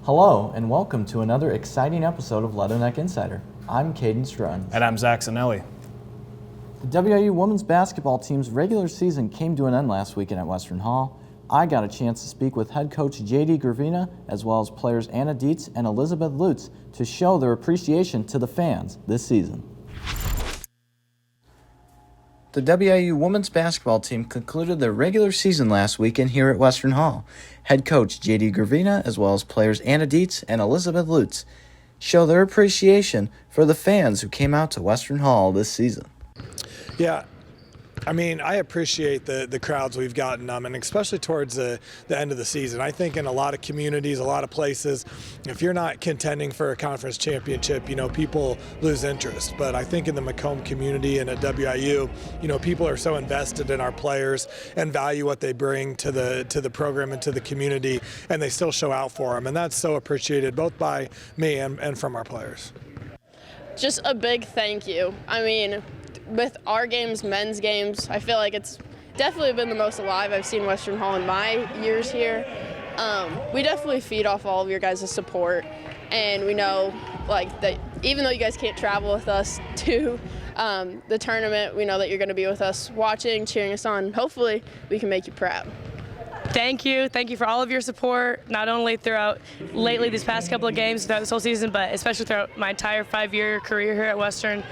Hello, and welcome to another exciting episode of Leatherneck Insider. I'm Caden Strunz. And I'm Zach Zanelli. The WIU women's basketball team's regular season came to an end last weekend at Western Hall. I got a chance to speak with head coach J.D. Gravina, as well as players Anna Dietz and Elizabeth Lutz, to show their appreciation to the fans this season. The WIU women's basketball team concluded their regular season last weekend here at Western Hall. Head coach J.D. Gravina, as well as players Anna Dietz and Elizabeth Lutz, show their appreciation for the fans who came out to Western Hall this season. Yeah, I mean, I appreciate the crowds we've gotten, and especially towards the end of the season. I think in a lot of communities, a lot of places, if you're not contending for a conference championship, people lose interest. But I think in the Macomb community and at WIU, people are so invested in our players and value what they bring to the program and to the community, and they still show out for them. And that's so appreciated both by me and from our players. Just a big thank you. I mean, with our games, men's games, I feel like it's definitely been the most alive I've seen Western Hall in my years here. We definitely feed off all of your guys' support, and we know that even though you guys can't travel with us to the tournament, we know that you're going to be with us watching, cheering us on. Hopefully we can make you proud. Thank you for all of your support, not only throughout lately these past couple of games, throughout this whole season, but especially throughout my entire 5-year career here at Western.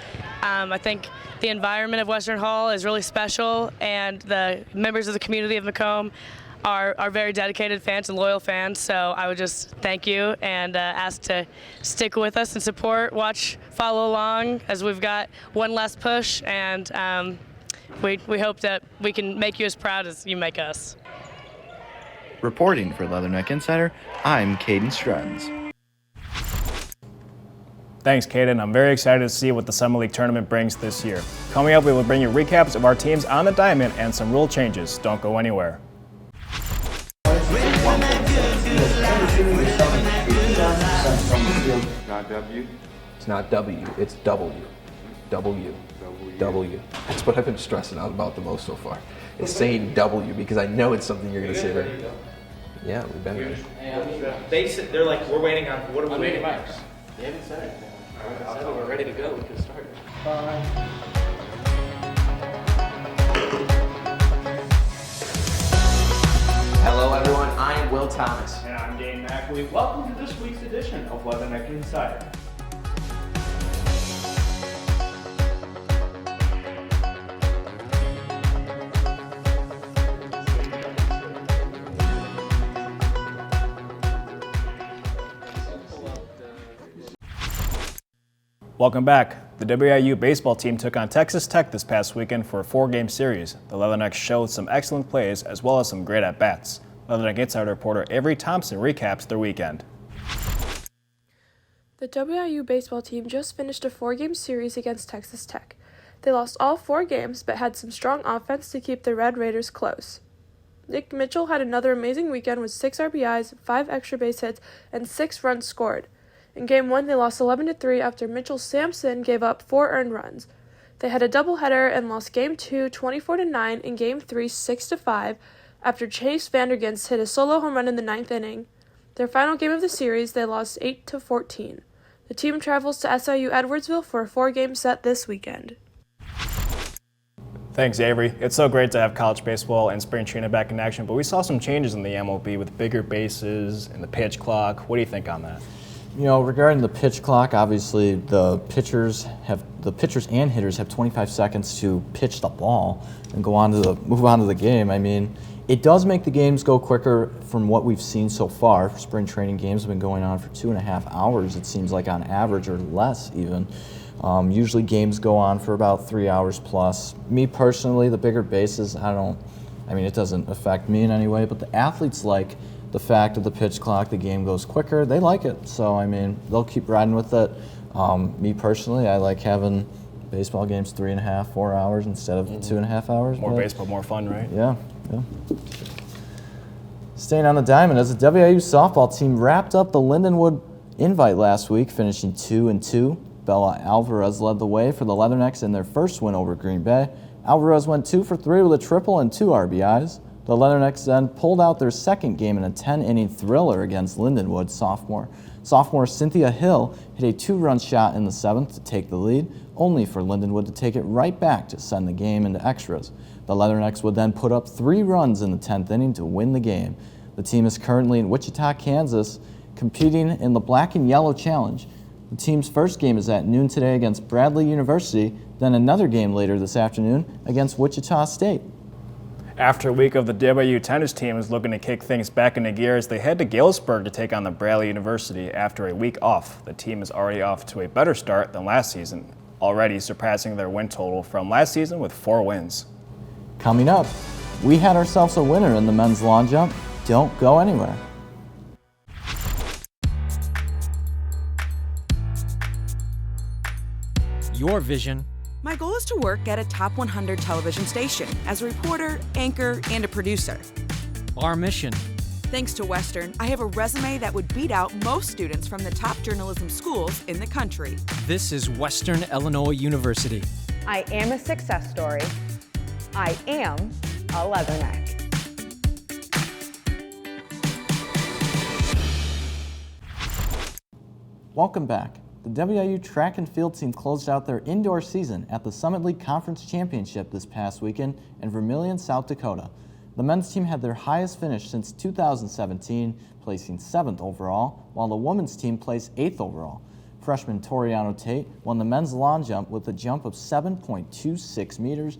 I think the environment of Western Hall is really special, and the members of the community of Macomb are very dedicated fans and loyal fans. So I would just thank you and ask to stick with us and support, watch, follow along as we've got one last push, and we hope that we can make you as proud as you make us. Reporting for Leatherneck Insider, I'm Caden Strunz. Thanks, Caden. I'm very excited to see what the Summer League tournament brings this year. Coming up, we will bring you recaps of our teams on the diamond and some rule changes. Don't go anywhere. Not W? It's not W, it's W. W. W. That's what I've been stressing out about the most so far. It's saying W because I know it's something you're going to say there. Yeah, we've been ready. They're like, we're waiting on, what are we waiting on? They haven't said anything. All right, we're ready to go. We can start. Hello everyone, I am Will Thomas. And I'm Dane Mackley. Welcome to this week's edition of Leatherneck Insider. Welcome back. The WIU baseball team took on Texas Tech this past weekend for a 4-game series. The Leathernecks showed some excellent plays as well as some great at-bats. Leatherneck Insider reporter Avery Thompson recaps their weekend. The WIU baseball team just finished a 4-game series against Texas Tech. They lost all 4 games but had some strong offense to keep the Red Raiders close. Nick Mitchell had another amazing weekend with 6 RBIs, 5 extra base hits, and 6 runs scored. In Game 1, they lost 11-3 after Mitchell Sampson gave up 4 earned runs. They had a doubleheader and lost Game 2 24-9 and Game 3 6-5 after Chase Vandergens hit a solo home run in the 9th inning. Their final game of the series, they lost 8-14. The team travels to SIU Edwardsville for a 4-game set this weekend. Thanks, Avery. It's so great to have college baseball and spring training back in action, but we saw some changes in the MLB with bigger bases and the pitch clock. What do you think on that? Regarding the pitch clock, obviously the pitchers and hitters have 25 seconds to pitch the ball and move on to the game. I mean, it does make the games go quicker from what we've seen so far. Spring training games have been going on for 2.5 hours, it seems like, on average, or less even. Usually games go on for about 3 hours plus. Me personally, the bigger bases, it doesn't affect me in any way, but the athletes like the fact of the pitch clock, the game goes quicker, they like it. So, they'll keep riding with it. Me personally, I like having baseball games 3.5, 4 hours instead of 2.5 hours. More baseball, more fun, right? Yeah. Staying on the diamond, as the WIU softball team wrapped up the Lindenwood Invite last week, finishing 2-2. Bella Alvarez led the way for the Leathernecks in their first win over Green Bay. Alvarez went 2 for 3 with a triple and 2 RBIs. The Leathernecks then pulled out their second game in a 10-inning thriller against Lindenwood sophomore. Sophomore Cynthia Hill hit a 2-run shot in the 7th to take the lead, only for Lindenwood to take it right back to send the game into extras. The Leathernecks would then put up 3 runs in the 10th inning to win the game. The team is currently in Wichita, Kansas, competing in the Black and Yellow Challenge. The team's first game is at noon today against Bradley University, then another game later this afternoon against Wichita State. After a week of the WU tennis team is looking to kick things back into gear as they head to Galesburg to take on the Bradley University after a week off. The team is already off to a better start than last season, already surpassing their win total from last season with 4 wins. Coming up, we had ourselves a winner in the men's long jump. Don't go anywhere. Your vision. My goal is to work at a top 100 television station as a reporter, anchor, and a producer. Our mission. Thanks to Western, I have a resume that would beat out most students from the top journalism schools in the country. This is Western Illinois University. I am a success story. I am a Leatherneck. Welcome back. The WIU track and field team closed out their indoor season at the Summit League Conference Championship this past weekend in Vermillion, South Dakota. The men's team had their highest finish since 2017, placing 7th overall, while the women's team placed 8th overall. Freshman Toriano Tate won the men's long jump with a jump of 7.26 meters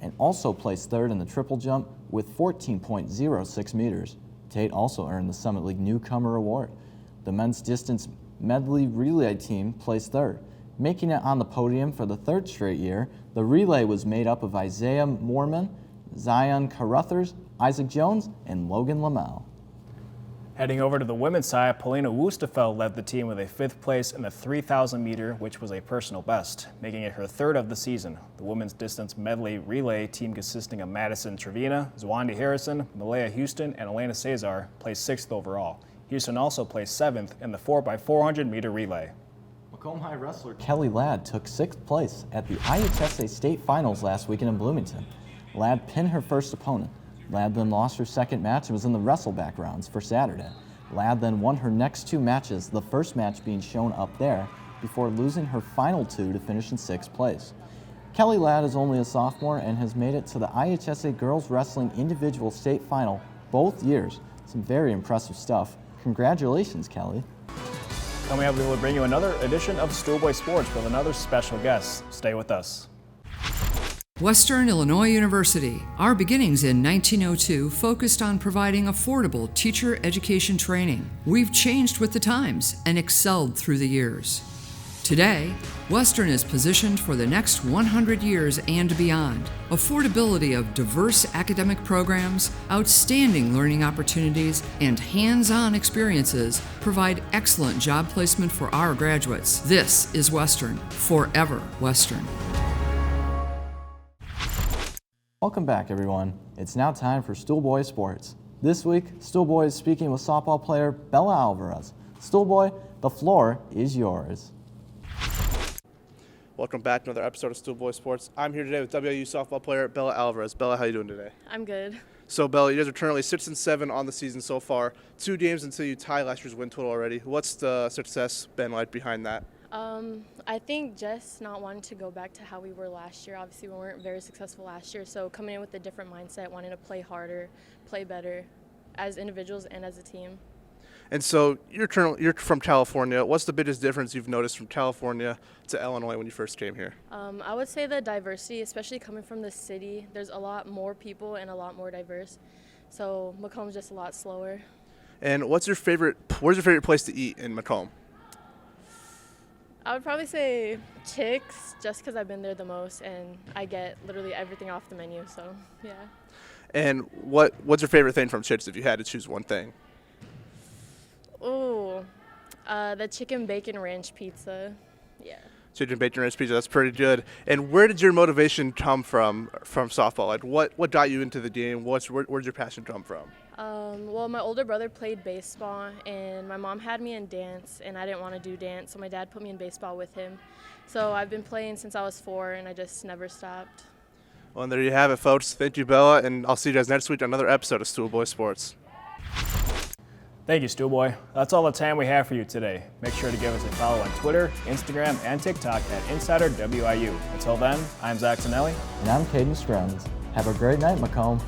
and also placed 3rd in the triple jump with 14.06 meters. Tate also earned the Summit League Newcomer Award. The men's distance medley relay team placed 3rd. Making it on the podium for the 3rd straight year, the relay was made up of Isaiah Moorman, Zion Carruthers, Isaac Jones, and Logan Lamel. Heading over to the women's side, Paulina Wustafel led the team with a 5th place in the 3,000 meter, which was a personal best, making it her 3rd of the season. The women's distance medley relay team consisting of Madison Trevina, Zwandi Harrison, Malaya Houston, and Elena Cesar placed 6th overall. Houston also placed 7th in the 4x400 meter relay. Macomb High wrestler Kelly Ladd took 6th place at the IHSA State Finals last weekend in Bloomington. Ladd pinned her first opponent. Ladd then lost her second match and was in the wrestleback rounds for Saturday. Ladd then won her next 2 matches, the first match being shown up there, before losing her final 2 to finish in 6th place. Kelly Ladd is only a sophomore and has made it to the IHSA Girls Wrestling Individual State Final both years. Some very impressive stuff. Congratulations, Kelly. Coming up, we will bring you another edition of Schoolboy Sports with another special guest. Stay with us. Western Illinois University. Our beginnings in 1902 focused on providing affordable teacher education training. We've changed with the times and excelled through the years. Today, Western is positioned for the next 100 years and beyond. Affordability of diverse academic programs, outstanding learning opportunities, and hands-on experiences provide excellent job placement for our graduates. This is Western, forever Western. Welcome back, everyone. It's now time for Schoolboy Sports. This week, Schoolboy is speaking with softball player Bella Alvarez. Schoolboy, the floor is yours. Welcome back to another episode of Schoolboy Sports. I'm here today with WIU softball player Bella Alvarez. Bella, how are you doing today? I'm good. So, Bella, you guys are currently 6-7 on the season so far. 2 games until you tie last year's win total already. What's the success been like behind that? I think just not wanting to go back to how we were last year. Obviously, we weren't very successful last year, so coming in with a different mindset, wanting to play harder, play better as individuals and as a team. And so you're from California. What's the biggest difference you've noticed from California to Illinois when you first came here? I would say the diversity, especially coming from the city. There's a lot more people and a lot more diverse, so Macomb's just a lot slower. And where's your favorite place to eat in Macomb? I would probably say Chick's, just because I've been there the most and I get literally everything off the menu, so yeah. And what's your favorite thing from Chick's if you had to choose one thing? Ooh, the chicken bacon ranch pizza, yeah. Chicken bacon ranch pizza, that's pretty good. And where did your motivation come from softball? Like what got you into the game? Where'd your passion come from? Well, my older brother played baseball, and my mom had me in dance, and I didn't want to do dance, so my dad put me in baseball with him. So I've been playing since I was 4, and I just never stopped. Well, and there you have it, folks. Thank you, Bella, and I'll see you guys next week on another episode of Schoolboy Sports. Thank you, Stewboy. That's all the time we have for you today. Make sure to give us a follow on Twitter, Instagram, and TikTok at InsiderWIU. Until then, I'm Zach Zanelli. And I'm Caden Strens. Have a great night, Macomb.